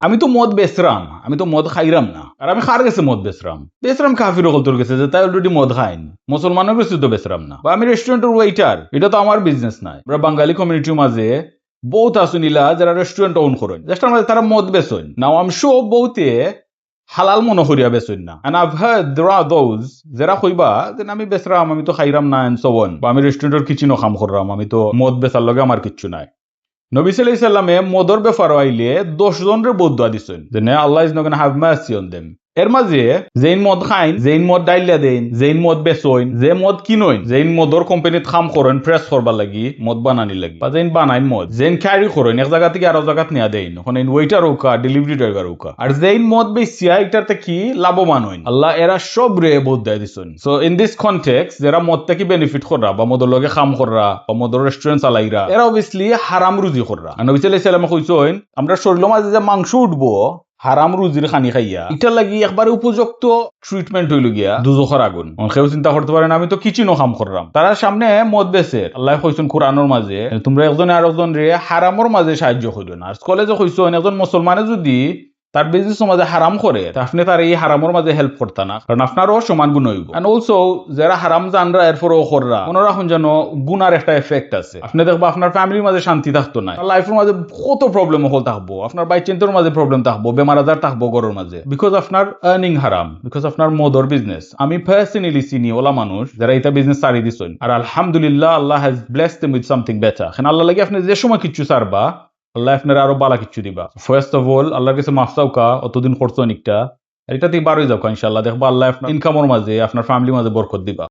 আমি তো মদ বেচরাম, আমি তো মদ খাইরাম না। আর আমি খার গেছে মদ বেচরাম কাফির হলতর গেছে যে তাই অলরেডি মদ খাইন, মুসলমানের কাছে তো বেচরাম না। বা আমি রেস্টুরেন্টের ওয়েটার, এটা তো আমার বিজনেস নাই। আমরা বাঙালি কমিউনিটির মাঝে বহুত আসুনিলা যারা রেস্টুরেন্ট ওন করেন, জাস্ট আমাদের তারা মদ বেচন নাও। আমি শো বহুতে হালাল মনে করিয়া বেচন না। And I've heard there are those যারা কইবা যে আমি বেচরাম, আমি তো খাইরাম না এন্ড সো অন, বা আমি রেস্টুরেন্টের কিচেনও কাম কররাম, আমি তো মদ বেচার লগে আমার কিচ্ছু নাই। নবী সাল্লাল্লাহু আলাইহি সাল্লামে মদর ব্যাপার আইলে 10 জনের বদুয়া দিছেন যে না, Allah is not gonna have mercy on them. এর মাঝে যেইন মদ খাইন, যেইন মদ ডাইলা দেন, যেইন মদ বেচইন, যে মদ কিনইন, যেইন মদর কোম্পানিত কাম করেন প্রেস করবার লাগি, মদ বানানি লাগি, বা যেইন বানাইন মদ, যেইন ক্যারি করেন এক জায়গা থেকে আরো জায়গাত নিয়া দেন, ওখানে ওয়েটার হোকা, ডেলিভারি ড্রাইভার হোকা, আর যেইন মদ বেচিয়া এটাতে কি লাভবান হইন, আল্লাহ এরা সব রে বদুয়া দিছেন। সো ইন দিস কনটেক্সট যারা মদ থেকে বেনিফিট করা বা মদর লগে কাম করা বা মদর রেস্টুরেন্ট চালাইরা, এরা অবভিয়াসলি হারাম রুজি করা। নবী সাল্লাল্লাহু আলাইহি সাল্লাম কইছেন আমরা শরীরের মাঝে যে মাংস উঠবো হারাম রুজির খানি খাইয়া, এটা লাগি একবারে উপযুক্ত ট্রিটমেন্ট হইল গিয়া দুজখর আগুন। কেউ চিন্তা করতে পারেন আমি তো কিচেনও কাম করলাম, তারা সামনে মদ বেচে। আল্লাহ কইছেন কোরআনের মাঝে তোমরা একজনে আরেকজন রে হারামর মাঝে সাহায্য করিও না। আর কলেজে কইছেন একজন মুসলমানে যদি তার বিজনেস মাঝে হারাম করে আপনি তার এই হারামর মাঝে হেল্প করতা না, কারণ আপনারও সমান গুণ হইব। এন্ড অলসো যারা হারাম জানরা এরপরও কররা, মনে রাখুন যেন গুনার একটা এফেক্ট আছে। আপনি দেখবা আপনার ফ্যামিলির মাঝে শান্তি থাকতো না, লাইফের মাঝে কত প্রবলেম হল থাকবো, আপনার বাই চিন্তার মাঝে প্রবলেম থাকবো, বেমার আজার থাকবো ঘরের মাঝে, বিকজ আপনার আর্নিং হারাম, বিকজ আপনার মদর বিজনেস। আমি পার্সোনালি চিনি ওলা মানুষ যারা এটা বিজনেস ছাড়ি দিছেন, আর আলহামদুলিল্লাহ Allah has blessed them with something better. এখন আল্লাহ লাগি আপনি যে সময় কিছু ছাড়বা, আল্লাহ আপনার আরো বালা কিছু দিবা। ফার্স্ট অফ অল আল্লাহর কাছে মাফ চাওকা, অতদিন করছো অনেকটা, এটা থেকে বারোই যাও ইনশাআল্লাহ, দেখবা আল্লাহ আপনার ইনকামের মাঝে আপনার ফ্যামিলির মাঝে বরকত দিবা।